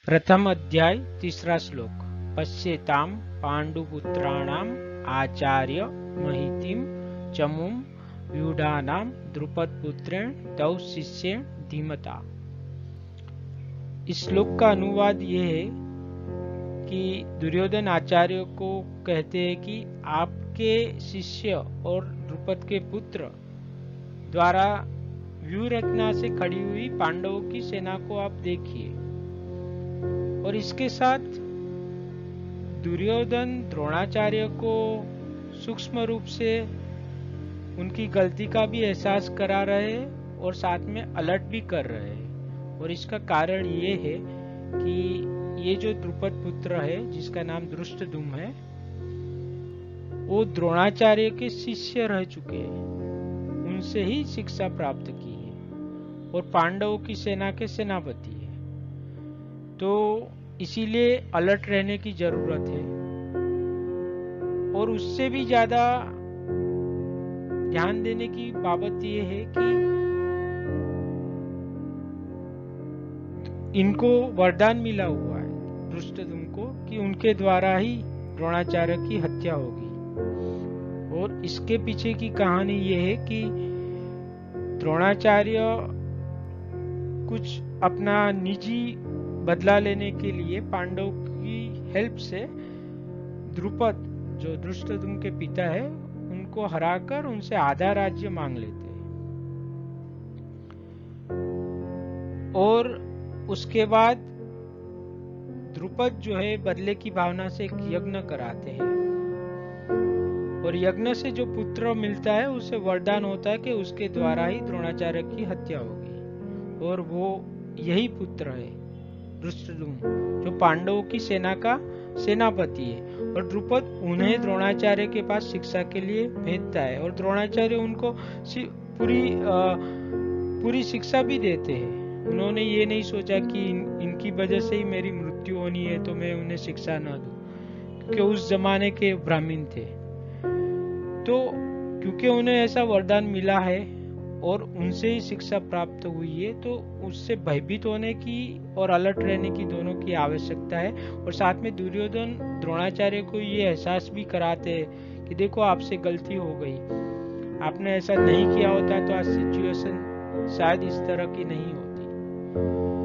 प्रथम अध्याय तीसरा श्लोक। पश्येताम पांडुपुत्राणाम आचार्य महितिम चमुम व्यूढ़ानाम द्रुपदपुत्रेण तौ शिष्येण धीमता। इस श्लोक का अनुवाद ये है कि दुर्योधन आचार्य को कहते हैं कि आपके शिष्य और द्रुपद के पुत्र द्वारा व्यूह रचना से खड़ी हुई पांडवों की सेना को आप देखिए। और इसके साथ दुर्योधन द्रोणाचार्य को सूक्ष्म रूप से उनकी गलती का भी एहसास करा रहे और साथ में अलर्ट भी कर रहे हैं। और इसका कारण ये है कि ये जो द्रुपद पुत्र है जिसका नाम धृष्टद्युम्न है, वो द्रोणाचार्य के शिष्य रह चुके हैं, उनसे ही शिक्षा प्राप्त की है और पांडवों की सेना के सेनापति है। तो इसीलिए अलर्ट रहने की जरूरत है। और उससे भी ज्यादा ध्यान देने की बाबत यह है कि इनको वरदान मिला हुआ है धृष्टद्युम्न को कि उनके द्वारा ही द्रोणाचार्य की हत्या होगी। और इसके पीछे की कहानी यह है कि द्रोणाचार्य कुछ अपना निजी बदला लेने के लिए पांडव की हेल्प से द्रुपद जो धृष्टद्युम्न के पिता है उनको हराकर उनसे आधा राज्य मांग लेते हैं। और उसके बाद द्रुपद जो है बदले की भावना से एक यज्ञ कराते हैं और यज्ञ से जो पुत्र मिलता है उसे वरदान होता है कि उसके द्वारा ही द्रोणाचार्य की हत्या होगी। और वो यही पुत्र है धृष्टद्युम्न जो पांडवों की सेना का सेनापति है। और द्रुपद उन्हें द्रोणाचार्य के पास शिक्षा के लिए भेजता है और द्रोणाचार्य उनको पूरी शिक्षा भी देते हैं। उन्होंने ये नहीं सोचा कि इनकी वजह से ही मेरी मृत्यु होनी है तो मैं उन्हें शिक्षा न दूं, क्योंकि उस जमाने के ब्राह्मण थे। तो क्योंकि उन्हें ऐसा वरदान मिला है और उनसे ही शिक्षा प्राप्त हुई है, तो उससे भयभीत होने की और अलर्ट रहने की दोनों की आवश्यकता है। और साथ में दुर्योधन द्रोणाचार्य को ये एहसास भी कराते हैं कि देखो आपसे गलती हो गई, आपने ऐसा नहीं किया होता तो आज सिचुएशन शायद इस तरह की नहीं होती।